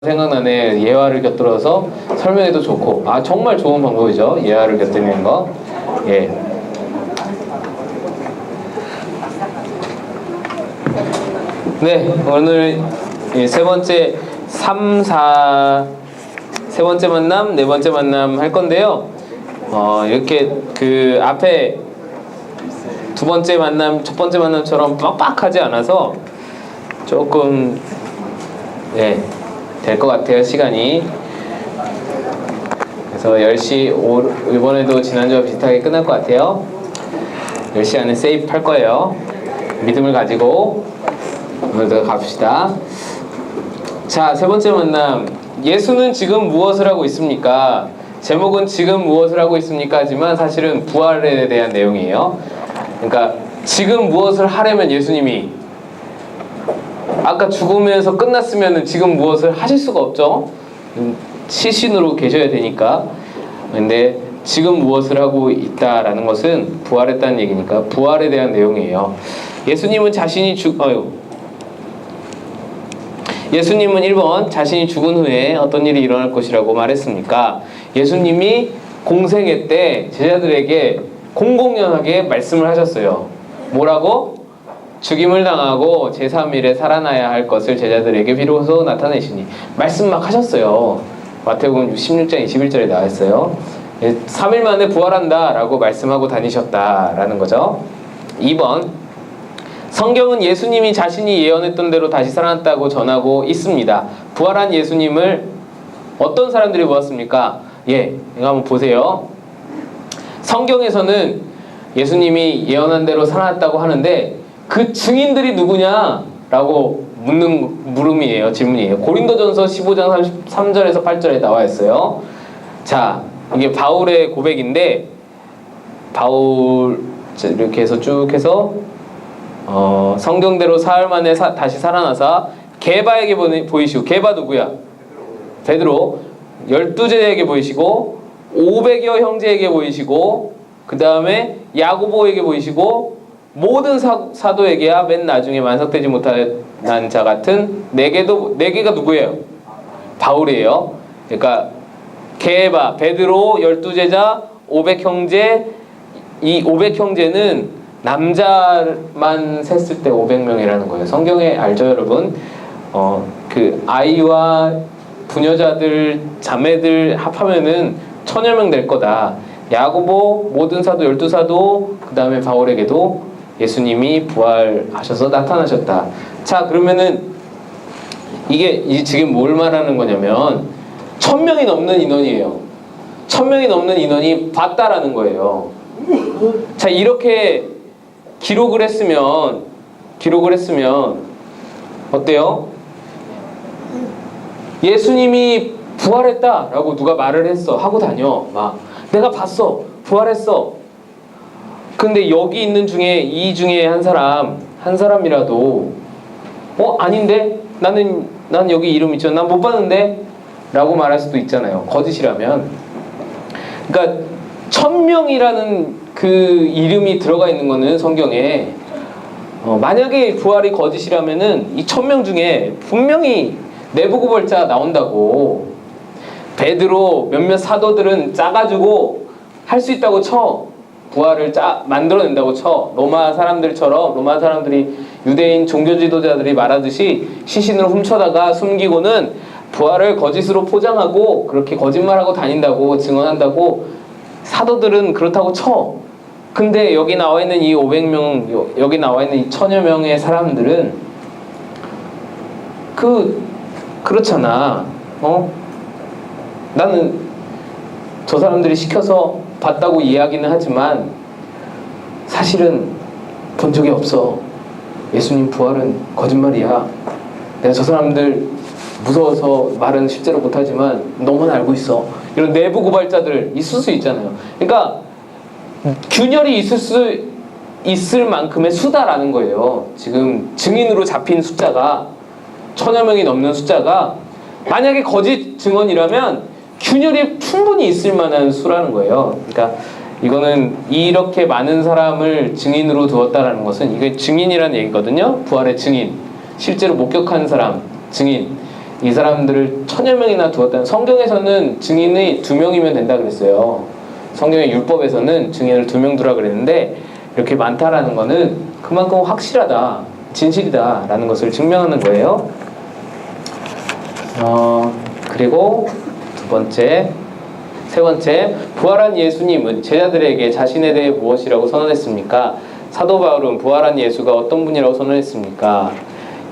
생각나네. 예화를 곁들여서 설명해도 좋고, 정말 좋은 방법이죠. 예화를 곁들이는 거. 예. 네, 오늘 세 번째 세 번째 만남, 네 번째 만남 할 건데요. 이렇게 그 앞에 두 번째 만남, 첫 번째 만남처럼 빡빡하지 않아서 조금 될 것 같아요, 시간이. 그래서 10시, 이번에도 지난주와 비슷하게 끝날 것 같아요. 10시 안에 세이프 할 거예요. 믿음을 가지고 오늘도 갑시다. 자, 세 번째 만남. 예수는 지금 무엇을 하고 있습니까? 제목은 지금 무엇을 하고 있습니까? 하지만 사실은 부활에 대한 내용이에요. 그러니까 지금 무엇을 하려면 예수님이 아까 죽으면서 끝났으면 지금 무엇을 하실 수가 없죠. 시신으로 계셔야 되니까. 근데 지금 무엇을 하고 있다라는 것은 부활했다는 얘기니까 부활에 대한 내용이에요. 예수님은 예수님은 1번 자신이 죽은 후에 어떤 일이 일어날 것이라고 말했습니까? 예수님이 공생애 때 제자들에게 공공연하게 말씀을 하셨어요. 뭐라고? 죽임을 당하고 제3일에 살아나야 할 것을 제자들에게 비로소 나타내시니 말씀 막 하셨어요. 마태복음 16장 21절에 나와 있어요. 3일 만에 부활한다 라고 말씀하고 다니셨다라는 거죠. 2번, 성경은 예수님이 자신이 예언했던 대로 다시 살아났다고 전하고 있습니다. 부활한 예수님을 어떤 사람들이 보았습니까? 이거 한번 보세요. 성경에서는 예수님이 예언한 대로 살아났다고 하는데 그 증인들이 누구냐? 라고 묻는 물음이에요. 질문이에요. 고린도전서 15장 3절에서 8절에 나와 있어요. 자, 이게 바울의 고백인데 바울 이렇게 해서 쭉 해서 성경대로 사흘 만에 다시 살아나사 게바에게 보이시고, 게바 누구야? 베드로. 12제자에게 보이시고 500여 형제에게 보이시고 그 다음에 야고보에게 보이시고 모든 사도에게야 맨 나중에 만삭되지 못한 자 같은 네 개가 누구예요? 바울이에요. 그러니까 게바, 베드로, 12제자, 500형제. 이 500형제는 남자만 셌을 때 500명이라는 거예요. 성경에 알죠, 여러분? 그 아이와 부녀자들, 자매들 합하면은 1000여 명 될 거다. 야고보, 모든 사도, 12사도, 그 다음에 바울에게도 예수님이 부활하셔서 나타나셨다. 자, 그러면은 이게 지금 뭘 말하는 거냐면 1000명이 넘는 인원이에요. 1000명이 넘는 인원이 봤다라는 거예요. 자, 이렇게 기록을 했으면 어때요? 예수님이 부활했다라고 누가 말을 했어. 하고 다녀. 막 내가 봤어. 부활했어. 근데 여기 있는 중에 이 중에 한 사람이라도 아닌데? 나는 여기 이름 있죠. 난 못 봤는데? 라고 말할 수도 있잖아요. 거짓이라면. 그러니까 1000명이라는 그 이름이 들어가 있는 거는 성경에 만약에 부활이 거짓이라면은 이 1000명 중에 분명히 내부고발자 나온다고. 베드로 몇몇 사도들은 짜가지고 할 수 있다고 쳐. 부활을 만들어낸다고 쳐. 로마 사람들이 유대인 종교 지도자들이 말하듯이 시신을 훔쳐다가 숨기고는 부활을 거짓으로 포장하고 그렇게 거짓말하고 다닌다고 증언한다고 사도들은 그렇다고 쳐. 근데 여기 나와 있는 이 500명, 여기 나와 있는 이 1000여 명의 사람들은 그렇잖아. 나는 저 사람들이 시켜서 봤다고 이야기는 하지만 사실은 본 적이 없어. 예수님 부활은 거짓말이야. 내가 저 사람들 무서워서 말은 실제로 못하지만 너만 알고 있어. 이런 내부 고발자들 있을 수 있잖아요. 그러니까 균열이 있을 만큼의 수다라는 거예요. 지금 증인으로 잡힌 숫자가 1000여 명이 넘는 숫자가 만약에 거짓 증언이라면 균열이 충분히 있을 만한 수라는 거예요. 그러니까 이거는 이렇게 많은 사람을 증인으로 두었다라는 것은 이게 증인이라는 얘기거든요. 부활의 증인. 실제로 목격한 사람, 증인. 이 사람들을 1000여 명이나 두었다는, 성경에서는 증인이 2명이면 된다 그랬어요. 성경의 율법에서는 증인을 2명 두라 그랬는데 이렇게 많다라는 거는 그만큼 확실하다, 진실이다 라는 것을 증명하는 거예요. 그리고 세 번째, 부활한 예수님은 제자들에게 자신에 대해 무엇이라고 선언했습니까? 사도 바울은 부활한 예수가 어떤 분이라고 선언했습니까?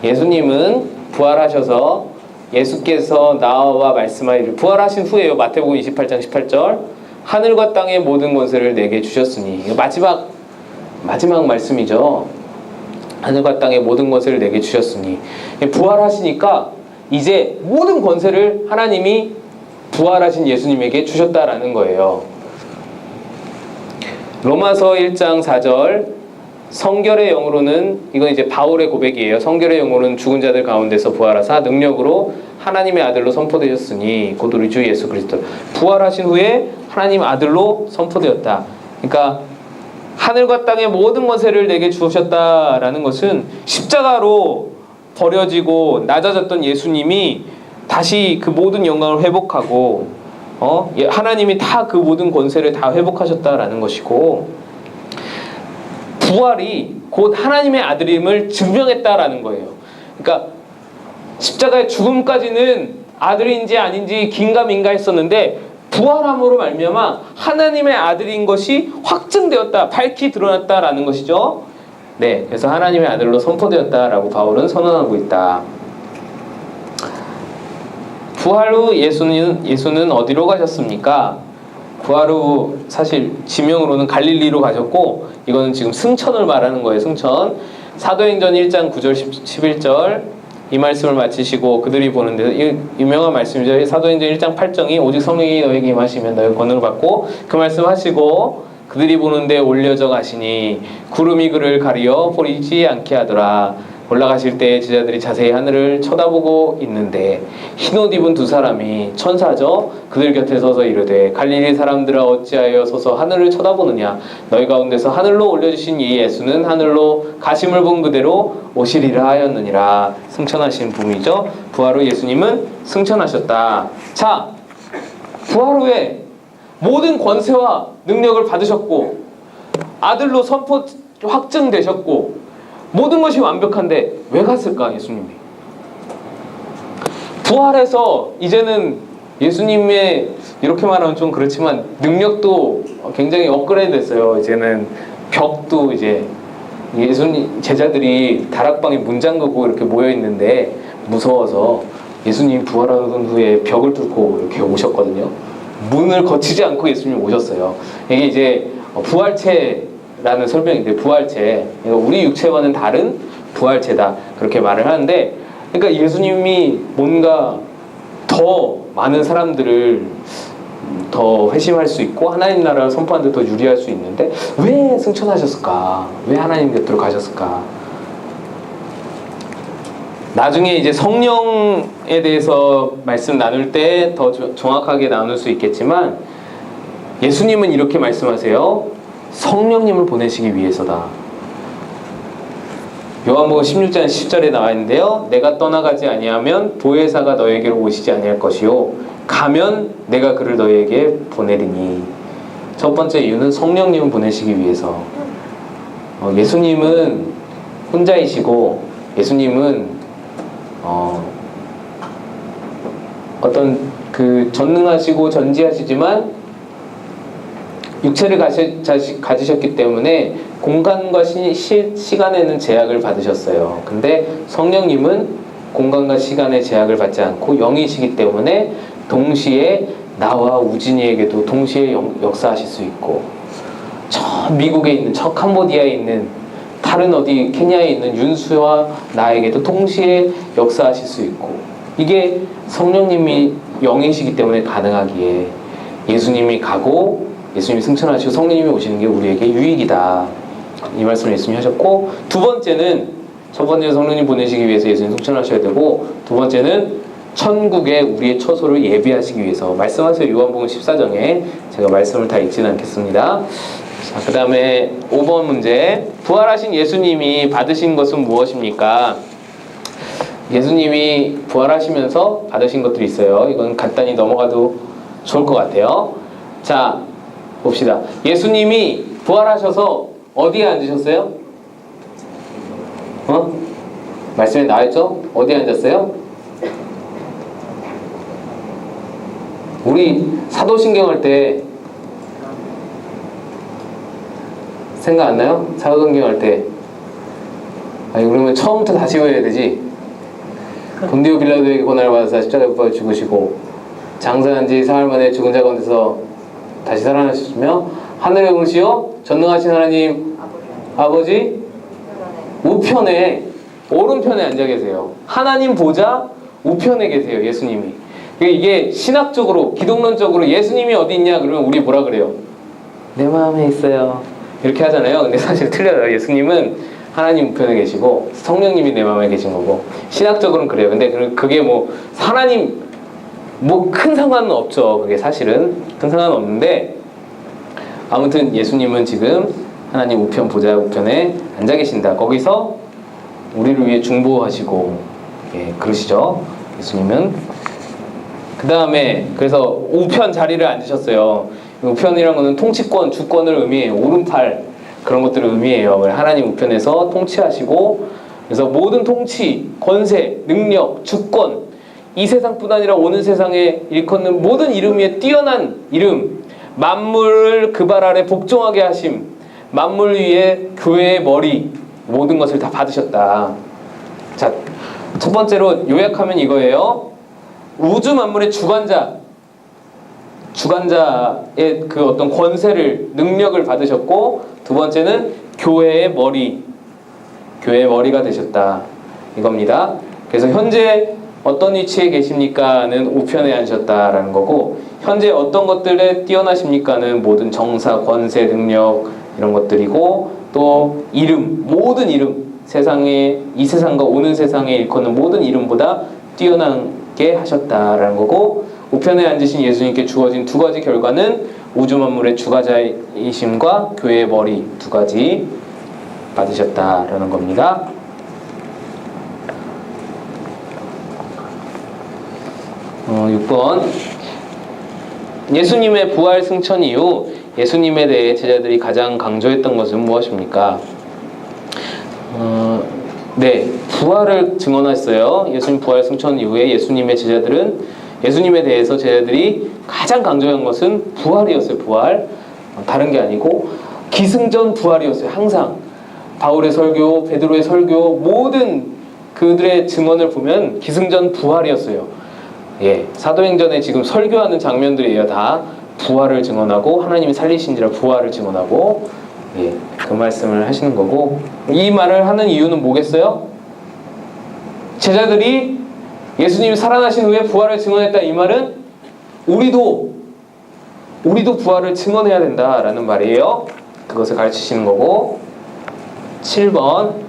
예수님은 부활하셔서 예수께서 나와 말씀하기를, 부활하신 후에요. 마태복음 28장 18절, 하늘과 땅의 모든 권세를 내게 주셨으니, 이거 마지막 말씀이죠. 하늘과 땅의 모든 권세를 내게 주셨으니, 부활하시니까 이제 모든 권세를 하나님이 부활하신 예수님에게 주셨다라는 거예요. 로마서 1장 4절, 성결의 영으로는, 이건 이제 바울의 고백이에요. 성결의 영으로는 죽은 자들 가운데서 부활하사 능력으로 하나님의 아들로 선포되셨으니 곧 우리 주 예수 그리스도. 부활하신 후에 하나님 아들로 선포되었다. 그러니까 하늘과 땅의 모든 권세를 내게 주셨다라는 것은 십자가로 버려지고 낮아졌던 예수님이 다시 그 모든 영광을 회복하고 하나님이 다 그 모든 권세를 다 회복하셨다라는 것이고, 부활이 곧 하나님의 아들임을 증명했다라는 거예요. 그러니까 십자가의 죽음까지는 아들인지 아닌지 긴가민가 했었는데 부활함으로 말미암아 하나님의 아들인 것이 확증되었다, 밝히 드러났다라는 것이죠. 네, 그래서 하나님의 아들로 선포되었다라고 바울은 선언하고 있다. 부활 후 예수는 어디로 가셨습니까? 부활 후 사실 지명으로는 갈릴리로 가셨고, 이거는 지금 승천을 말하는 거예요. 승천. 사도행전 1장 9절 11절 이 말씀을 마치시고 그들이 보는데, 유명한 말씀이죠. 사도행전 1장 8정이 오직 성령이 너에게 임하시면 너희가 권능을 받고, 그 말씀 하시고 그들이 보는데 올려져 가시니 구름이 그를 가리어 보이지 않게 하더라. 올라가실 때 제자들이 자세히 하늘을 쳐다보고 있는데 흰옷 입은 2사람이 천사죠. 그들 곁에 서서 이르되 갈릴리 사람들아 어찌하여 서서 하늘을 쳐다보느냐. 너희 가운데서 하늘로 올려주신 이 예수는 하늘로 가심을 본 그대로 오시리라 하였느니라. 승천하신 분이죠. 부활 후 예수님은 승천하셨다. 자, 부활 후에 모든 권세와 능력을 받으셨고 아들로 확증되셨고 모든 것이 완벽한데 왜 갔을까, 예수님이? 부활해서 이제는 예수님의, 이렇게 말하면 좀 그렇지만 능력도 굉장히 업그레이드 됐어요. 이제는 벽도, 이제 예수님 제자들이 다락방에 문 잠그고 이렇게 모여 있는데 무서워서 예수님 부활한 후에 벽을 뚫고 이렇게 오셨거든요. 문을 거치지 않고 예수님이 오셨어요. 이게 이제 부활체라는 설명인데, 부활체, 우리 육체와는 다른 부활체다, 그렇게 말을 하는데, 그러니까 예수님이 뭔가 더 많은 사람들을 더 회심할 수 있고 하나님 나라를 선포하는 데 더 유리할 수 있는데 왜 승천하셨을까? 왜 하나님 곁으로 가셨을까? 나중에 이제 성령에 대해서 말씀 나눌 때 더 정확하게 나눌 수 있겠지만, 예수님은 이렇게 말씀하세요. 성령님을 보내시기 위해서다. 요한복음 16장 10절에 나와 있는데요. 내가 떠나가지 아니하면 보혜사가 너에게로 오시지 아니할 것이요 가면 내가 그를 너에게 보내리니. 첫 번째 이유는 성령님을 보내시기 위해서. 예수님은 혼자이시고, 예수님은 어떤 그 전능하시고 전지하시지만 육체를 가지셨기 때문에 공간과 시간에는 제약을 받으셨어요. 근데 성령님은 공간과 시간의 제약을 받지 않고 영이시기 때문에 동시에 나와 우진이에게도 동시에 역사하실 수 있고, 저 미국에 있는, 저 캄보디아에 있는, 다른 어디 케냐에 있는 윤수와 나에게도 동시에 역사하실 수 있고, 이게 성령님이 영이시기 때문에 가능하기에 예수님이 가고 예수님이 승천하시고 성령님이 오시는 게 우리에게 유익이다, 이 말씀을 예수님이 하셨고, 두 번째는, 첫 번째는 성령님 보내시기 위해서 예수님 승천하셔야 되고, 두 번째는 천국에 우리의 처소를 예비하시기 위해서. 말씀하세요. 요한복음 14장에. 제가 말씀을 다 읽지는 않겠습니다. 자, 그 다음에 5번 문제. 부활하신 예수님이 받으신 것은 무엇입니까? 예수님이 부활하시면서 받으신 것들이 있어요. 이건 간단히 넘어가도 좋을 것 같아요. 자, 봅시다. 예수님이 부활하셔서 어디에 앉으셨어요? 말씀에 나와있죠? 어디에 앉았어요? 우리 사도신경 할 때 생각 안 나요? 사도신경 할 때. 아니, 그러면 처음부터 다시 외워야 되지. 본디오 빌라도에게 고난을 받아서 십자가에 못 박혀 죽으시고 장사한 지 사흘 만에 죽은 자 가운데서 다시 살아나셨으며 하늘의 응시여 전능하신 하나님 아버지 우편에 오른편에 앉아 계세요. 하나님 보좌 우편에 계세요. 예수님이. 이게 신학적으로 기독론적으로 예수님이 어디 있냐 그러면 우리 뭐라 그래요? 내 마음에 있어요. 이렇게 하잖아요. 근데 사실 틀려요. 예수님은 하나님 우편에 계시고 성령님이 내 마음에 계신 거고 신학적으로는 그래요. 근데 그게 뭐 하나님 뭐 큰 상관은 없죠. 그게 사실은 큰 상관은 없는데 아무튼 예수님은 지금 하나님 우편 보좌 우편에 앉아 계신다. 거기서 우리를 위해 중보하시고 그러시죠. 예수님은 그 다음에 그래서 우편 자리를 앉으셨어요. 우편이란 거는 통치권, 주권을 의미해요. 오른팔 그런 것들을 의미해요. 하나님 우편에서 통치하시고 그래서 모든 통치, 권세, 능력, 주권 이 세상뿐 아니라 오는 세상에 일컫는 모든 이름 위에 뛰어난 이름 만물을 그 발 아래 복종하게 하심 만물 위에 교회의 머리 모든 것을 다 받으셨다. 자, 첫 번째로 요약하면 이거예요. 우주 만물의 주관자의 그 어떤 권세를 능력을 받으셨고 두 번째는 교회의 머리가 되셨다 이겁니다. 그래서 현재 어떤 위치에 계십니까는 우편에 앉으셨다라는 거고 현재 어떤 것들에 뛰어나십니까는 모든 정사, 권세, 능력 이런 것들이고 또 이름, 모든 이름 세상에 이 세상과 오는 세상에 일컫는 모든 이름보다 뛰어나게 하셨다라는 거고 우편에 앉으신 예수님께 주어진 두 가지 결과는 우주 만물의 주가자이심과 교회의 머리 두 가지 받으셨다라는 겁니다. 6번 예수님의 부활 승천 이후 예수님에 대해 제자들이 가장 강조했던 것은 무엇입니까? 네, 부활을 증언했어요. 예수님 부활 승천 이후에 예수님에 대해서 제자들이 가장 강조한 것은 부활이었어요. 부활. 다른 게 아니고 기승전 부활이었어요. 항상 바울의 설교, 베드로의 설교 모든 그들의 증언을 보면 기승전 부활이었어요. 사도행전에 지금 설교하는 장면들이에요. 다 부활을 증언하고 하나님이 살리신지라 부활을 증언하고 그 말씀을 하시는 거고 이 말을 하는 이유는 뭐겠어요? 제자들이 예수님이 살아나신 후에 부활을 증언했다 이 말은 우리도 부활을 증언해야 된다라는 말이에요. 그것을 가르치시는 거고 7번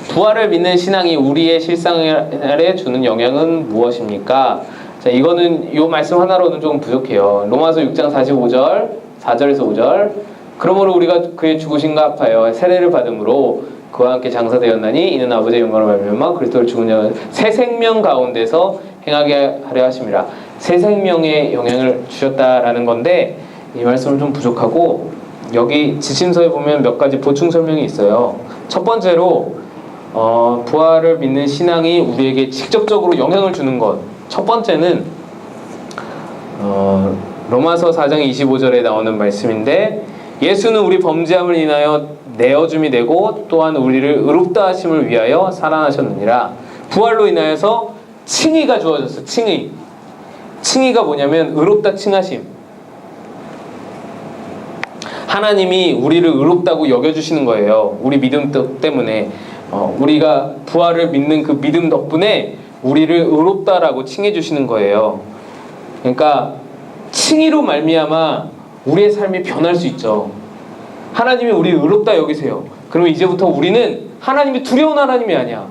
부활을 믿는 신앙이 우리의 실생활에 주는 영향은 무엇입니까? 자, 이거는 이 말씀 하나로는 조금 부족해요. 로마서 6장 45절 4절에서 5절 그러므로 우리가 그의 죽으심과 합하여 세례를 받음으로 그와 함께 장사되었나니 이는 아버지의 영광을 말미암아 그리스도를 죽은 자 새 생명 가운데서 행하게 하려 하심이라. 새 생명에 영향을 주셨다라는 건데 이 말씀은 좀 부족하고 여기 지침서에 보면 몇 가지 보충 설명이 있어요. 첫 번째로 부활을 믿는 신앙이 우리에게 직접적으로 영향을 주는 것. 첫 번째는 로마서 4장 25절에 나오는 말씀인데 예수는 우리 범죄함을 인하여 내어줌이 되고 또한 우리를 의롭다 하심을 위하여 살아나셨느니라. 부활로 인하여서 칭의가 주어졌어. 칭의가 뭐냐면 의롭다 칭하심. 하나님이 우리를 의롭다고 여겨주시는 거예요. 우리 믿음 때문에 우리가 부활을 믿는 그 믿음 덕분에 우리를 의롭다라고 칭해 주시는 거예요. 그러니까 칭의로 말미암아 우리의 삶이 변할 수 있죠. 하나님이 우리를 의롭다 여기세요. 그러면 이제부터 우리는 하나님이 두려운 하나님이 아니야.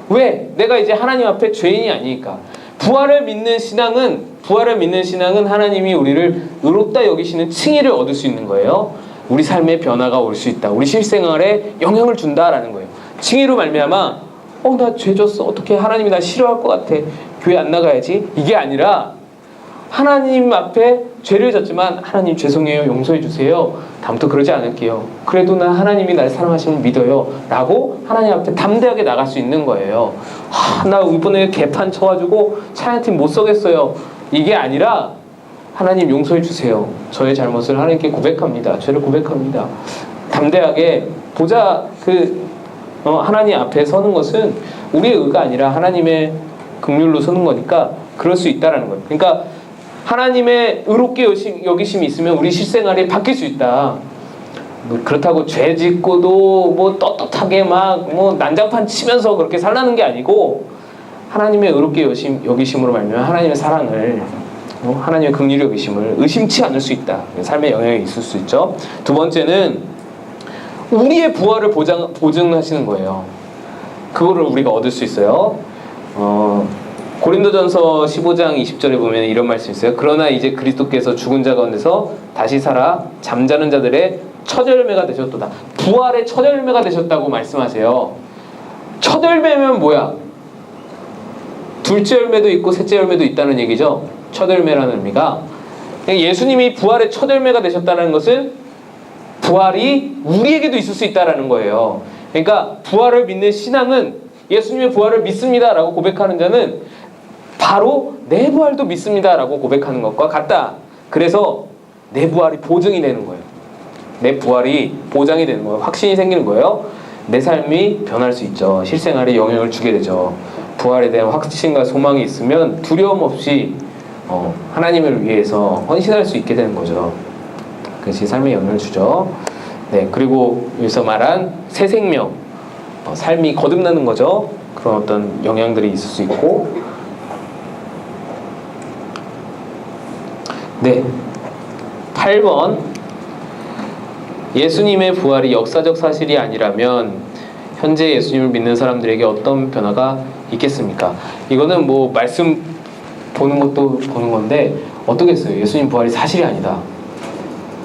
왜? 내가 이제 하나님 앞에 죄인이 아니니까. 부활을 믿는 신앙은 하나님이 우리를 의롭다 여기시는 칭의를 얻을 수 있는 거예요. 우리 삶에 변화가 올 수 있다. 우리 실생활에 영향을 준다라는 거예요. 칭의로 말미암아 나 죄 졌어. 어떻게 하나님이 나 싫어할 것 같아. 교회 안 나가야지. 이게 아니라 하나님 앞에 죄를 졌지만 하나님 죄송해요. 용서해 주세요. 다음부터 그러지 않을게요. 그래도 난 하나님이 날 사랑하시면 믿어요. 라고 하나님 앞에 담대하게 나갈 수 있는 거예요. 나 이번에 개판 쳐가지고 차양팀 못 서겠어요. 이게 아니라 하나님 용서해 주세요. 저의 잘못을 하나님께 고백합니다. 죄를 고백합니다. 담대하게 하나님 앞에 서는 것은 우리의 의가 아니라 하나님의 긍휼로 서는 거니까 그럴 수 있다라는 거예요. 그러니까 하나님의 의롭게 여기심이 있으면 우리 실생활이 바뀔 수 있다. 그렇다고 죄 짓고도 뭐 떳떳하게 막 난장판 치면서 그렇게 살라는 게 아니고 하나님의 의롭게 여기심으로 말미암아 하나님의 사랑을 하나님의 긍휼히 여기심을 의심치 않을 수 있다. 삶의 영향이 있을 수 있죠. 두 번째는 우리의 부활을 보증하시는 거예요. 그거를 우리가 얻을 수 있어요. 고린도전서 15장 20절에 보면 이런 말씀이 있어요. 그러나 이제 그리스도께서 죽은 자 가운데서 다시 살아 잠자는 자들의 첫 열매가 되셨도다. 부활의 첫 열매가 되셨다고 말씀하세요. 첫 열매면 뭐야? 둘째 열매도 있고 셋째 열매도 있다는 얘기죠. 첫 열매라는 의미가 예수님이 부활의 첫 열매가 되셨다는 것은 부활이 우리에게도 있을 수 있다는 거예요. 그러니까 부활을 믿는 신앙은 예수님의 부활을 믿습니다 라고 고백하는 자는 바로 내 부활도 믿습니다 라고 고백하는 것과 같다. 그래서 내 부활이 보증이 되는 거예요. 내 부활이 보장이 되는 거예요. 확신이 생기는 거예요. 내 삶이 변할 수 있죠. 실생활에 영향을 주게 되죠. 부활에 대한 확신과 소망이 있으면 두려움 없이 하나님을 위해서 헌신할 수 있게 되는 거죠. 그것이 삶에 영향을 주죠. 네, 그리고 여기서 말한 새 생명, 삶이 거듭나는 거죠. 그런 어떤 영향들이 있을 수 있고, 네, 8번 예수님의 부활이 역사적 사실이 아니라면 현재 예수님을 믿는 사람들에게 어떤 변화가 있겠습니까? 이거는 뭐 말씀 보는 것도 보는 건데 어떻겠어요? 예수님 부활이 사실이 아니다.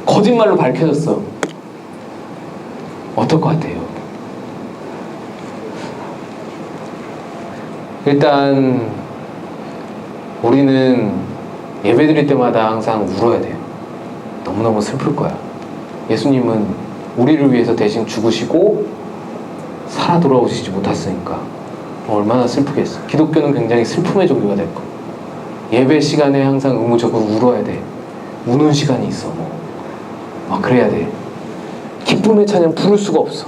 거짓말로 밝혀졌어. 어떨 것 같아요? 일단 우리는 예배드릴 때마다 항상 울어야 돼요. 너무너무 슬플 거야. 예수님은 우리를 위해서 대신 죽으시고 살아 돌아오시지 못했으니까 얼마나 슬프겠어. 기독교는 굉장히 슬픔의 종교가 될 거야. 예배 시간에 항상 의무적으로 울어야 돼. 우는 시간이 있어. 그래야 돼. 기쁨의 찬양 부를 수가 없어.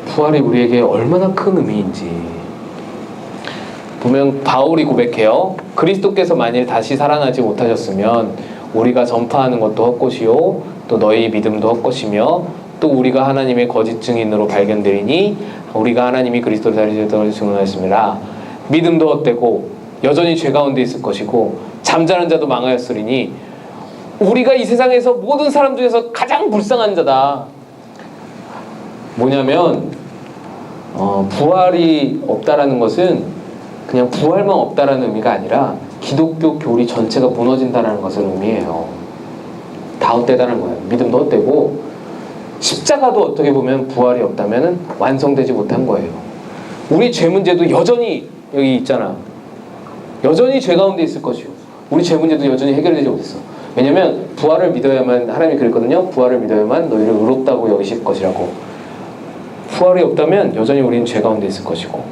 부활이 우리에게 얼마나 큰 의미인지 보면 바울이 고백해요. 그리스도께서 만일 다시 살아나지 못하셨으면 우리가 전파하는 것도 헛것이요 또 너희 믿음도 헛것이며 또 우리가 하나님의 거짓 증인으로 발견되리니 우리가 하나님이 그리스도를 살리셨다고 증언하였습니다. 믿음도 헛되고 여전히 죄 가운데 있을 것이고 잠자는 자도 망하였으리니 우리가 이 세상에서 모든 사람 중에서 가장 불쌍한 자다. 뭐냐면 부활이 없다라는 것은 그냥 부활만 없다라는 의미가 아니라 기독교 교리 전체가 무너진다는 것을 의미해요. 다 헛되다는 거예요. 믿음도 헛되고 십자가도 어떻게 보면 부활이 없다면 완성되지 못한 거예요. 우리 죄 문제도 여전히 여기 있잖아. 여전히 죄 가운데 있을 것이요. 우리 죄 문제도 여전히 해결되지 못했어. 왜냐면 부활을 믿어야만, 하나님이 그랬거든요. 부활을 믿어야만 너희를 의롭다고 여기실 것이라고. 부활이 없다면 여전히 우리는 죄 가운데 있을 것이고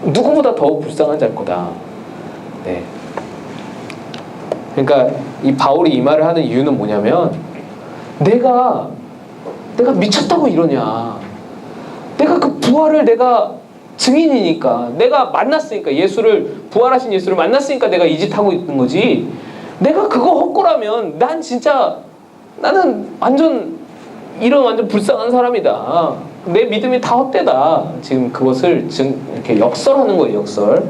누구보다 더 불쌍한 자일 거다. 네. 그러니까 이 바울이 이 말을 하는 이유는 뭐냐면 내가 미쳤다고 이러냐. 내가 그 부활을 내가 증인이니까, 내가 만났으니까, 부활하신 예수를 만났으니까 내가 이 짓 하고 있는 거지. 내가 그거 헛거라면 나는 완전 불쌍한 사람이다. 내 믿음이 다 헛되다. 지금 그것을 이렇게 역설하는 거예요. 역설.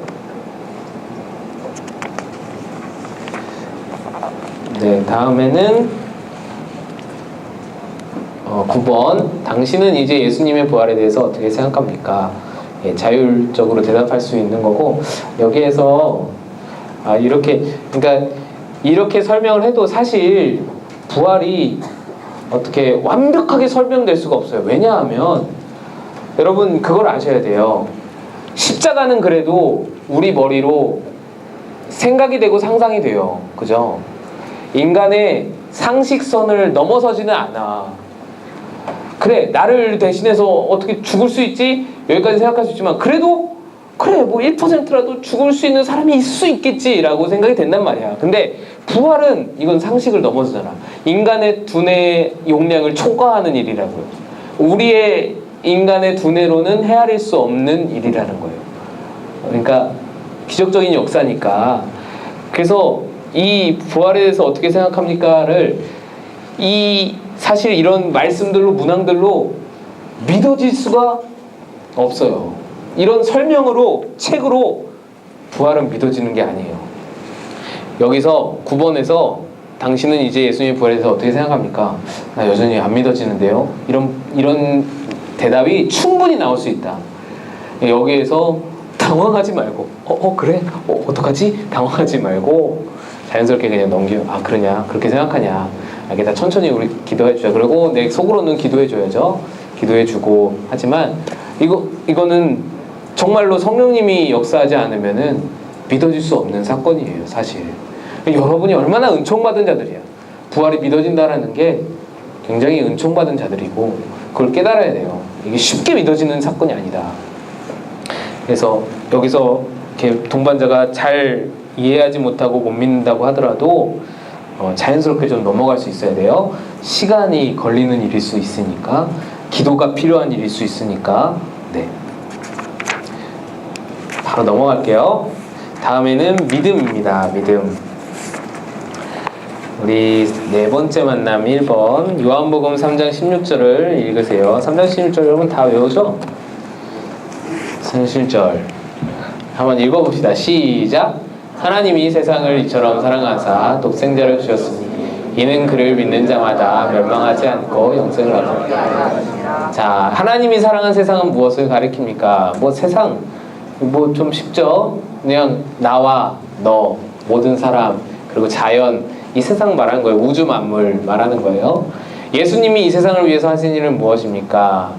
네, 다음에는 9번. 당신은 이제 예수님의 부활에 대해서 어떻게 생각합니까? 예, 자율적으로 대답할 수 있는 거고, 여기에서 이렇게 설명을 해도 사실 부활이 어떻게 완벽하게 설명될 수가 없어요. 왜냐하면 여러분 그걸 아셔야 돼요. 십자가는 그래도 우리 머리로 생각이 되고 상상이 돼요. 그죠? 인간의 상식선을 넘어서지는 않아. 그래, 나를 대신해서 어떻게 죽을 수 있지? 여기까지 생각할 수 있지만 그래도 그래, 뭐 1%라도 죽을 수 있는 사람이 있을 수 있겠지라고 생각이 된단 말이야. 근데 부활은 이건 상식을 넘어서잖아. 인간의 두뇌 용량을 초과하는 일이라고요. 우리의 인간의 두뇌로는 헤아릴 수 없는 일이라는 거예요. 그러니까 기적적인 역사니까. 그래서 이 부활에 대해서 어떻게 생각합니까를 이 사실 이런 말씀들로 문항들로 믿어질 수가 없어요. 이런 설명으로 책으로 부활은 믿어지는 게 아니에요. 여기서 9번에서 당신은 이제 예수님의 부활에 대해서 어떻게 생각합니까? 나 여전히 안 믿어지는데요. 이런 대답이 충분히 나올 수 있다. 여기에서 당황하지 말고 그래? 어떡하지? 당황하지 말고 자연스럽게 그냥 넘겨. 아 그러냐? 그렇게 생각하냐? 알겠다. 천천히 우리 기도해 주자. 그리고 내 속으로는 기도해 줘야죠. 기도해 주고. 하지만 이거는 정말로 성령님이 역사하지 않으면은 믿어질 수 없는 사건이에요. 사실 여러분이 얼마나 은총받은 자들이야. 부활이 믿어진다라는 게 굉장히 은총받은 자들이고 그걸 깨달아야 돼요. 이게 쉽게 믿어지는 사건이 아니다. 그래서 여기서 이렇게 동반자가 잘 이해하지 못하고 못 믿는다고 하더라도 자연스럽게 좀 넘어갈 수 있어야 돼요. 시간이 걸리는 일일 수 있으니까, 기도가 필요한 일일 수 있으니까. 네. 바로 넘어갈게요. 다음에는 믿음입니다. 믿음. 우리 네 번째 만남 1번 요한복음 3장 16절을 읽으세요. 3장 16절 여러분 다 외우죠? 3장 16절 한번 읽어봅시다. 시작. 하나님이 세상을 이처럼 사랑하사 독생자를 주셨으니 이는 그를 믿는 자마다 멸망하지 않고 영생을 얻으리라. 자, 하나님이 사랑한 세상은 무엇을 가리킵니까? 뭐 세상 뭐 좀 쉽죠? 그냥 나와 너 모든 사람 그리고 자연 이 세상 말하는 거예요. 우주 만물 말하는 거예요. 예수님이 이 세상을 위해서 하신 일은 무엇입니까?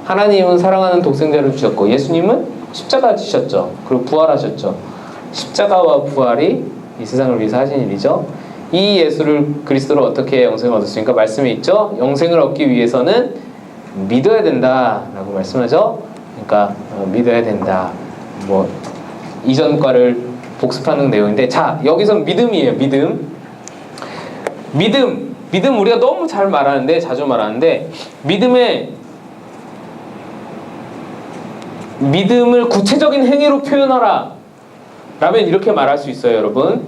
하나님은 사랑하는 독생자를 주셨고 예수님은 십자가 지셨죠. 그리고 부활하셨죠. 십자가와 부활이 이 세상을 위해서 하신 일이죠. 이 예수를 그리스도로 어떻게 영생을 얻었습니까? 말씀에 있죠. 영생을 얻기 위해서는 믿어야 된다라고 말씀하죠. 그러니까 믿어야 된다. 뭐 이전 과를 복습하는 내용인데, 자 여기서 믿음이에요. 믿음 우리가 너무 잘 말하는데, 자주 말하는데, 믿음을 구체적인 행위로 표현하라 라면 이렇게 말할 수 있어요. 여러분,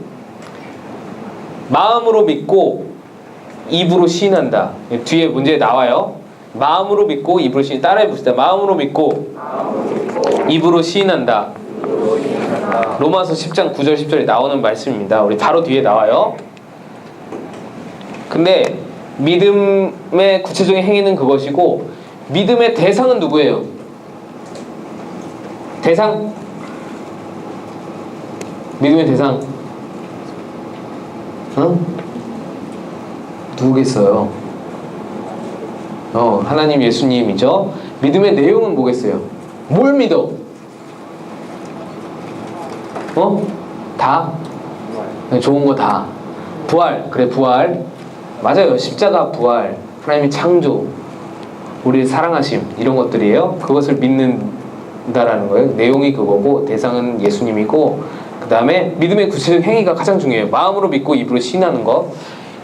마음으로 믿고 입으로 시인한다. 뒤에 문제에 나와요. 마음으로 믿고 입으로 시인. 따라해 봅시다. 마음으로 믿고 입으로 시인한다. 로마서 10장 9절 10절에 나오는 말씀입니다. 우리 바로 뒤에 나와요. 근데 믿음의 구체적인 행위는 그것이고, 믿음의 대상은 누구예요? 대상? 믿음의 대상? 누구겠어요? 하나님 예수님이죠. 믿음의 내용은 뭐겠어요? 뭘 믿어? 다? 좋은 거 다. 부활. 그래, 부활. 맞아요. 십자가, 부활, 하나님의 창조, 우리를 사랑하심, 이런 것들이에요. 그것을 믿는다라는 거예요. 내용이 그거고 대상은 예수님이고, 그 다음에 믿음의 구체적 행위가 가장 중요해요. 마음으로 믿고 입으로 시인하는 것.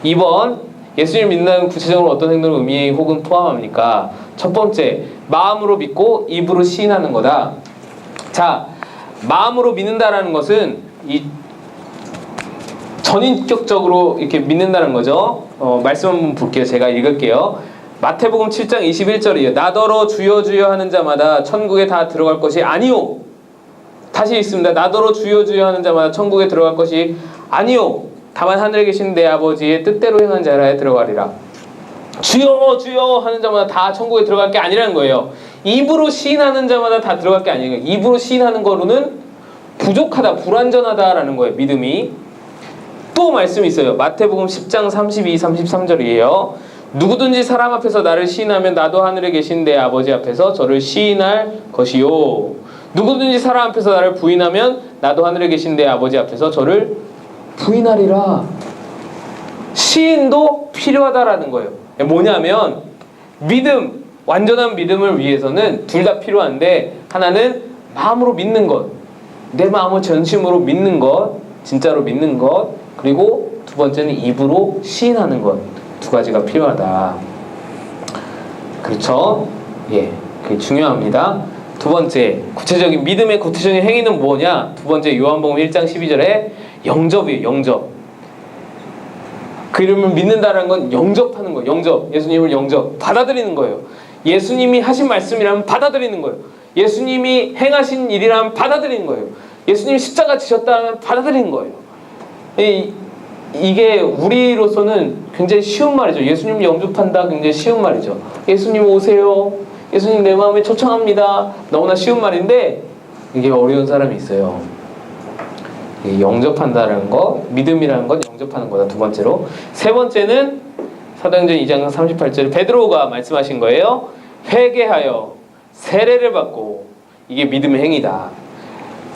2번, 예수님을 믿는다는 구체적으로 어떤 행동을 의미 혹은 포함합니까? 첫 번째, 마음으로 믿고 입으로 시인하는 거다. 자, 마음으로 믿는다라는 것은 이 전인격적으로 이렇게 믿는다는 거죠. 말씀 한번 볼게요. 제가 읽을게요. 마태복음 7장 21절이에요. 나더러 주여 주여 하는 자마다 천국에 다 들어갈 것이 아니오. 다시 읽습니다. 나더러 주여 주여 하는 자마다 천국에 들어갈 것이 아니오. 다만 하늘에 계신 내 아버지의 뜻대로 행한 자라에 들어가리라. 주여 주여 하는 자마다 다 천국에 들어갈 게 아니라는 거예요. 입으로 시인하는 자마다 다 들어갈 게 아니에요. 입으로 시인하는 거로는 부족하다, 불완전하다라는 거예요. 믿음이. 또 말씀이 있어요. 마태복음 10장 32, 33절이에요. 누구든지 사람 앞에서 나를 시인하면 나도 하늘에 계신 내 아버지 앞에서 저를 시인할 것이요. 누구든지 사람 앞에서 나를 부인하면 나도 하늘에 계신 내 아버지 앞에서 저를 부인하리라. 시인도 필요하다라는 거예요. 뭐냐면 믿음, 완전한 믿음을 위해서는 둘 다 필요한데, 하나는 마음으로 믿는 것, 내 마음을 전심으로 믿는 것, 진짜로 믿는 것, 그리고 두 번째는 입으로 시인하는 것, 두 가지가 필요하다. 그렇죠? 예, 그게 중요합니다. 두 번째, 구체적인 믿음의 구체적인 행위는 뭐냐? 두 번째, 요한복음 1장 12절에 영접이에요. 영접. 그 이름을 믿는다는 건 영접하는 거예요. 영접. 예수님을 영접. 받아들이는 거예요. 예수님이 하신 말씀이라면 받아들이는 거예요. 예수님이 행하신 일이라면 받아들이는 거예요. 예수님이 십자가 지셨다면 받아들이는 거예요. 이게 우리로서는 굉장히 쉬운 말이죠. 예수님 영접한다, 굉장히 쉬운 말이죠. 예수님 오세요. 예수님 내 마음에 초청합니다. 너무나 쉬운 말인데 이게 어려운 사람이 있어요. 영접한다는 것, 믿음이라는 건 영접하는 거다. 두 번째로. 세 번째는 사도행전 2장 38절에 베드로가 말씀하신 거예요. 회개하여 세례를 받고, 이게 믿음의 행위다.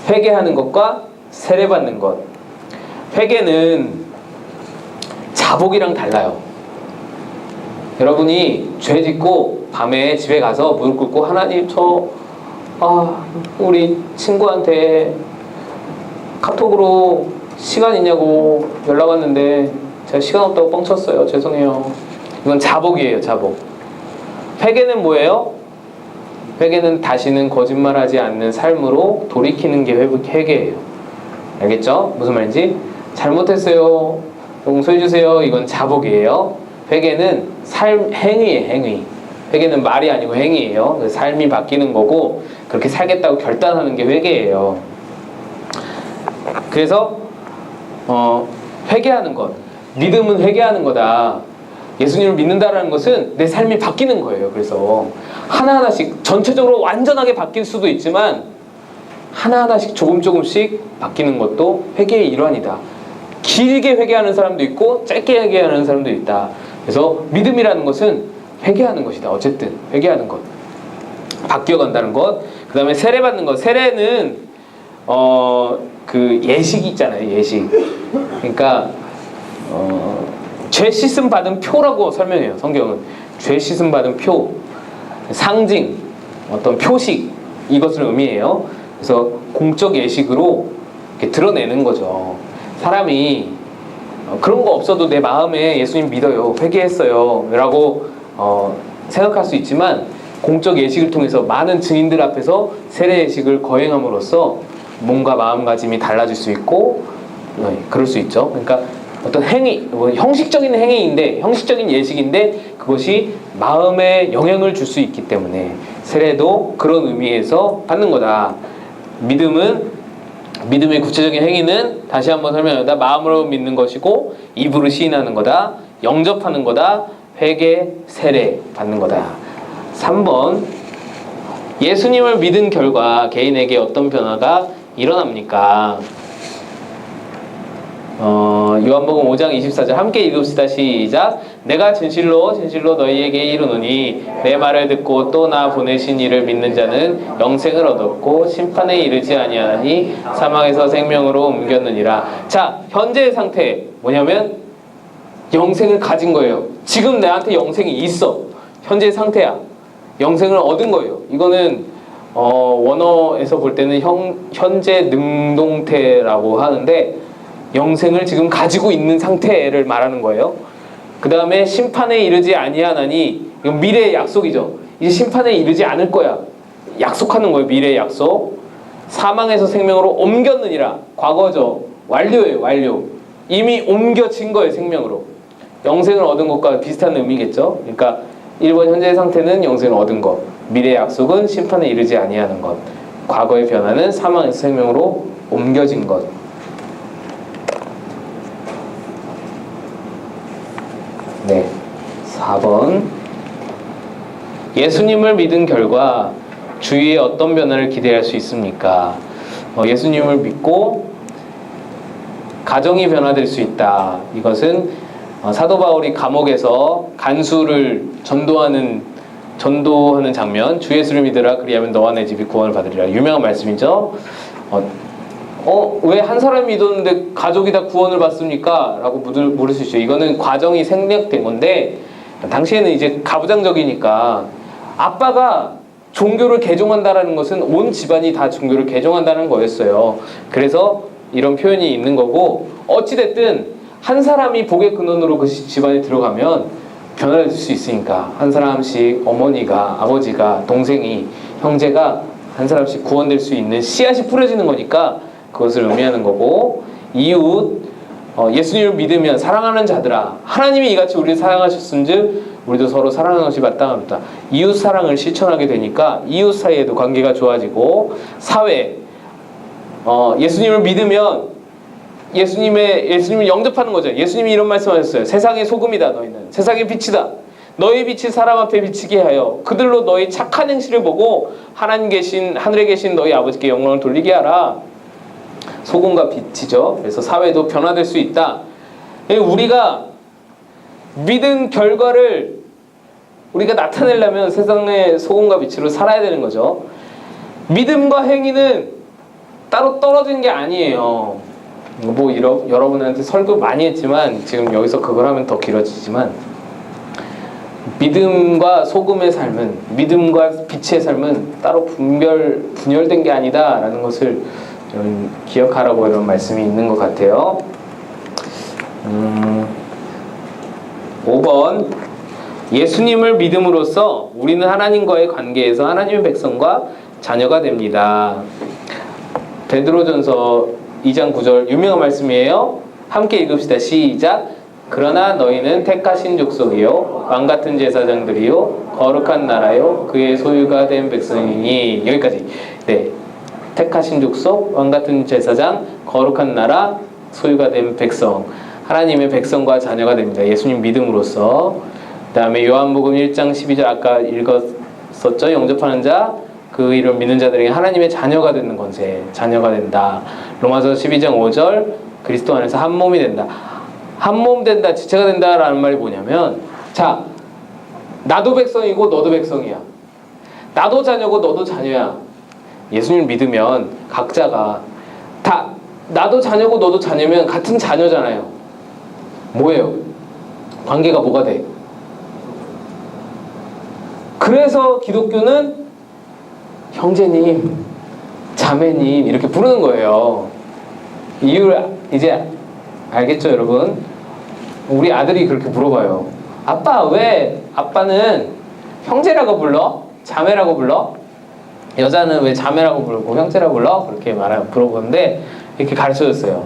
회개하는 것과 세례 받는 것. 회개는 자복이랑 달라요. 여러분이 죄 짓고 밤에 집에 가서 무릎 꿇고 하나님 우리 친구한테 카톡으로 시간 있냐고 연락 왔는데 제가 시간 없다고 뻥쳤어요. 죄송해요. 이건 자복이에요. 자복. 회개는 뭐예요? 회개는 다시는 거짓말하지 않는 삶으로 돌이키는 게 회개예요. 알겠죠? 무슨 말인지? 잘못했어요. 용서해주세요. 이건 자복이에요. 회개는 행위예요. 행위. 회개는 말이 아니고 행위예요. 삶이 바뀌는 거고 그렇게 살겠다고 결단하는 게 회개예요. 그래서 회개하는 것, 믿음은 회개하는 거다. 예수님을 믿는다라는 것은 내 삶이 바뀌는 거예요. 그래서 하나하나씩 전체적으로 완전하게 바뀔 수도 있지만 하나하나씩 조금씩 바뀌는 것도 회개의 일환이다. 길게 회개하는 사람도 있고 짧게 회개하는 사람도 있다. 그래서 믿음이라는 것은 회개하는 것이다. 어쨌든 회개하는 것, 바뀌어간다는 것. 그 다음에 세례 받는 것. 세례는 그 예식이 있잖아요. 예식. 그러니까 죄 씻음 받은 표라고 설명해요. 성경은 죄 씻음 받은 표, 상징, 어떤 표식, 이것을 의미해요. 그래서 공적 예식으로 이렇게 드러내는 거죠. 사람이 그런 거 없어도 내 마음에 예수님 믿어요, 회개했어요 라고 생각할 수 있지만, 공적 예식을 통해서 많은 증인들 앞에서 세례 예식을 거행함으로써 몸과 마음가짐이 달라질 수 있고, 그럴 수 있죠. 그러니까 어떤 행위, 형식적인 행위인데, 형식적인 예식인데 그것이 마음에 영향을 줄 수 있기 때문에 세례도 그런 의미에서 받는 거다. 믿음의 구체적인 행위는 다시 한번 설명합니다. 마음으로 믿는 것이고 입으로 시인하는 거다. 영접하는 거다. 회개, 세례 받는 거다. 3번, 예수님을 믿은 결과 개인에게 어떤 변화가 일어납니까? 요한복음 5장 24절 함께 읽읍시다. 시작. 내가 진실로 너희에게 이르노니 내 말을 듣고 또 나 보내신 이를 믿는 자는 영생을 얻었고 심판에 이르지 아니하니 사망에서 생명으로 옮겼느니라. 자, 현재의 상태 뭐냐면 영생을 가진 거예요. 지금 내한테 영생이 있어. 현재의 상태야. 영생을 얻은 거예요. 이거는 원어에서 볼 때는 현재 능동태라고 하는데 영생을 지금 가지고 있는 상태를 말하는 거예요. 그 다음에 심판에 이르지 아니하나니, 이건 미래의 약속이죠. 이제 심판에 이르지 않을 거야. 약속하는 거예요. 미래의 약속. 사망에서 생명으로 옮겼느니라. 과거죠. 완료예요. 완료. 이미 옮겨진 거예요. 생명으로. 영생을 얻은 것과 비슷한 의미겠죠. 그러니까 1번 현재의 상태는 영생을 얻은 것, 미래의 약속은 심판에 이르지 아니하는 것, 과거의 변화는 사망에서 생명으로 옮겨진 것. 네, 4번. 예수님을 믿은 결과 주위에 어떤 변화를 기대할 수 있습니까? 예수님을 믿고 가정이 변화될 수 있다. 이것은 사도 바울이 감옥에서 간수를 전도하는 장면, 주 예수를 믿으라 그리하면 너와 내 집이 구원을 받으리라. 유명한 말씀이죠. 왜 한 사람이 믿었는데 가족이 다 구원을 받습니까? 라고 물을 수 있죠. 이거는 과정이 생략된 건데, 당시에는 이제 가부장적이니까 아빠가 종교를 개종한다라는 것은 온 집안이 다 종교를 개종한다는 거였어요. 그래서 이런 표현이 있는 거고, 어찌됐든 한 사람이 복의 근원으로 그 집안에 들어가면 변화될 수 있으니까 한 사람씩 어머니가, 아버지가, 동생이, 형제가 한 사람씩 구원될 수 있는 씨앗이 뿌려지는 거니까 그것을 의미하는 거고, 이웃, 예수님을 믿으면 사랑하는 자들아, 하나님이 이같이 우리를 사랑하셨은즉 우리도 서로 사랑하는 것이 마땅합니다. 이웃 사랑을 실천하게 되니까 이웃 사이에도 관계가 좋아지고, 사회, 예수님을 믿으면 예수님을 영접하는 거죠. 예수님이 이런 말씀하셨어요. 세상의 소금이다 너희는. 세상의 빛이다. 너희 빛이 사람 앞에 비치게 하여 그들로 너희 착한 행실을 보고 하나님에 계신 너희 아버지께 영광을 돌리게 하라. 소금과 빛이죠. 그래서 사회도 변화될 수 있다. 우리가 믿은 결과를 우리가 나타내려면 세상의 소금과 빛으로 살아야 되는 거죠. 믿음과 행위는 따로 떨어진 게 아니에요. 여러분한테 설교 많이 했지만 지금 여기서 그걸 하면 더 길어지지만, 믿음과 소금의 삶은, 믿음과 빛의 삶은 따로 분열된 게 아니다라는 것을 기억하라고 이런 말씀이 있는 것 같아요. 5번, 예수님을 믿음으로써 우리는 하나님과의 관계에서 하나님의 백성과 자녀가 됩니다. 베드로전서 2장 9절 유명한 말씀이에요. 함께 읽읍시다. 시작. 그러나 너희는 택하신 족속이요 왕같은 제사장들이요 거룩한 나라요 그의 소유가 된 백성이니. 여기까지. 네, 택하신 족속, 왕같은 제사장, 거룩한 나라, 소유가 된 백성, 하나님의 백성과 자녀가 됩니다. 예수님 믿음으로써. 그 다음에 요한복음 1장 12절 아까 읽었었죠. 영접하는 자, 그 이름 믿는 자들에게 하나님의 자녀가 되는 권세, 자녀가 된다. 로마서 12장 5절 그리스도 안에서 한 몸이 된다. 한 몸 된다, 지체가 된다라는 말이 뭐냐면, 자, 나도 백성이고 너도 백성이야. 나도 자녀고 너도 자녀야. 예수님을 믿으면 각자가 다 나도 자녀고 너도 자녀면 같은 자녀잖아요. 뭐예요? 관계가 뭐가 돼? 그래서 기독교는 형제님, 자매님 이렇게 부르는 거예요. 이유를 이제 알겠죠, 여러분? 우리 아들이 그렇게 물어봐요. 아빠, 왜 아빠는 형제라고 불러? 자매라고 불러? 여자는 왜 자매라고 부르고 형제라고 불러? 그렇게 물어보는데 이렇게 가르쳐줬어요.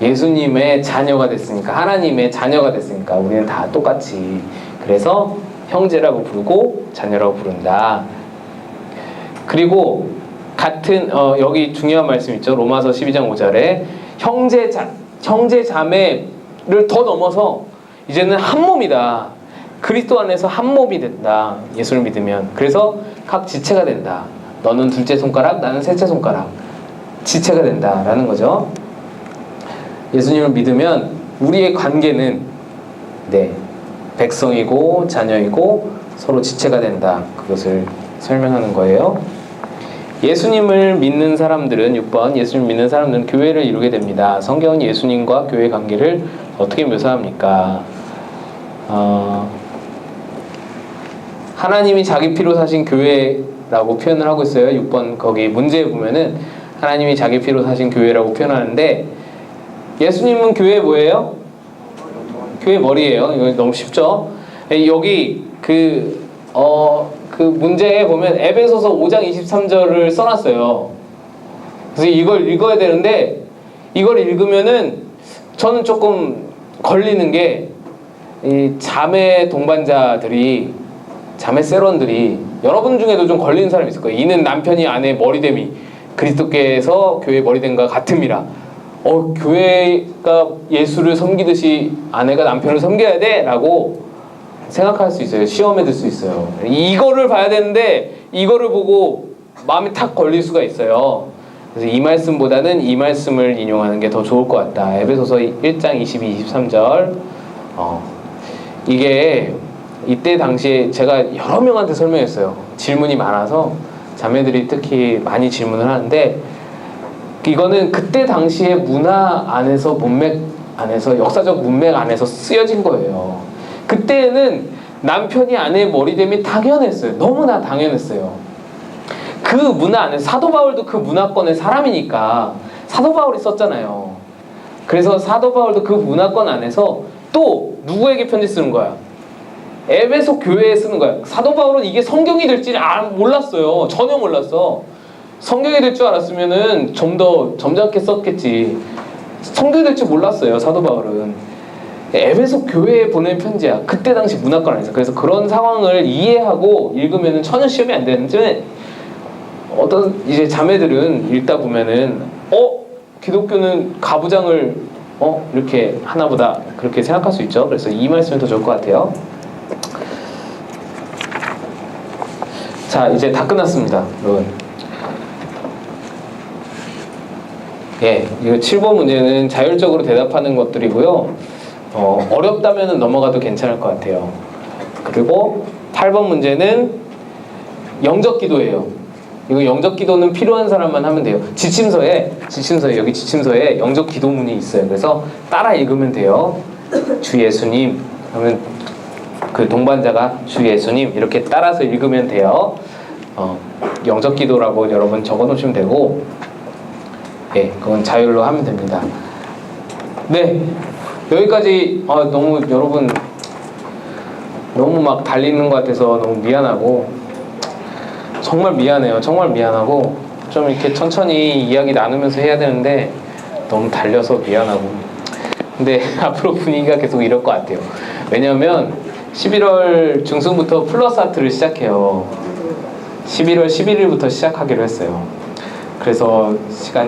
예수님의 자녀가 됐으니까, 하나님의 자녀가 됐으니까 우리는 다 똑같이, 그래서 형제라고 부르고 자녀라고 부른다. 그리고 같은 여기 중요한 말씀 있죠. 로마서 12장 5절에 형제 자매를 더 넘어서 이제는 한 몸이다. 그리스도 안에서 한 몸이 된다. 예수를 믿으면. 그래서 각 지체가 된다. 너는 둘째 손가락, 나는 셋째 손가락. 지체가 된다라는 거죠. 예수님을 믿으면 우리의 관계는 백성이고 자녀이고 서로 지체가 된다. 그것을 설명하는 거예요. 예수님을 믿는 사람들은 6번, 예수님을 믿는 사람들은 교회를 이루게 됩니다. 성경은 예수님과 교회 관계를 어떻게 묘사합니까? 하나님이 자기 피로 사신 교회라고 표현을 하고 있어요. 6번 거기 문제에 보면은 하나님이 자기 피로 사신 교회라고 표현하는데, 예수님은 교회 뭐예요? 교회 머리예요. 이거 너무 쉽죠? 여기 그 문제에 보면 에베소서 5장 23절을 써놨어요. 그래서 이걸 읽어야 되는데, 이걸 읽으면은 저는 조금 걸리는 게, 이 자매 동반자들이, 자매 세론들이, 여러분 중에도 좀 걸리는 사람이 있을 거예요. 이는 남편이 아내의 머리됨이 그리스도께서 교회의 머리됨과 같음이라. 교회가 예수를 섬기듯이 아내가 남편을 섬겨야 돼? 라고 생각할 수 있어요. 시험에 들 수 있어요. 이거를 봐야 되는데 이거를 보고 마음이 탁 걸릴 수가 있어요. 그래서 이 말씀보다는 이 말씀을 인용하는 게 더 좋을 것 같다. 에베소서 1장 22, 23절 이게 이때 당시에 제가 여러 명한테 설명했어요. 질문이 많아서 자매들이 특히 많이 질문을 하는데, 이거는 그때 당시에 문화 안에서, 문맥 안에서, 역사적 문맥 안에서 쓰여진 거예요. 그때는 남편이 아내의 머리됨이 당연했어요. 너무나 당연했어요. 그 문화 안에 사도 바울도 그 문화권의 사람이니까 사도 바울이 썼잖아요. 그래서 사도 바울도 그 문화권 안에서 또 누구에게 편지 쓰는 거야? 에베소 교회에 쓰는 거야. 사도 바울은 이게 성경이 될지 몰랐어요. 전혀 몰랐어. 성경이 될 줄 알았으면은 좀 더 점잖게 썼겠지. 성경이 될 줄 몰랐어요, 사도 바울은. 에베소 교회에 보낸 편지야. 그때 당시 문화권 안에서. 그래서 그런 상황을 이해하고 읽으면은 전혀 시험이 안 되는데, 어떤 이제 자매들은 읽다 보면은 기독교는 가부장을 이렇게 하나보다 그렇게 생각할 수 있죠. 그래서 이 말씀이 더 좋을 것 같아요. 자, 이제 다 끝났습니다, 여러분. 예, 이거 7번 문제는 자율적으로 대답하는 것들이고요. 어렵다면 넘어가도 괜찮을 것 같아요. 그리고 8번 문제는 영적 기도예요. 이거 영적 기도는 필요한 사람만 하면 돼요. 지침서에 여기 지침서에 영적 기도문이 있어요. 그래서 따라 읽으면 돼요. 주 예수님 하면 그 동반자가 주 예수님 이렇게 따라서 읽으면 돼요. 영적 기도라고 여러분 적어 놓으시면 되고, 예, 그건 자율로 하면 됩니다. 네, 여기까지. 너무 여러분 너무 막 달리는 것 같아서 너무 미안하고, 정말 미안해요. 정말 미안하고, 좀 이렇게 천천히 이야기 나누면서 해야 되는데 너무 달려서 미안하고. 근데 앞으로 분위기가 계속 이럴 것 같아요. 왜냐면 11월 중순부터 플러스 아트를 시작해요. 11월 11일부터 시작하기로 했어요. 그래서 시간이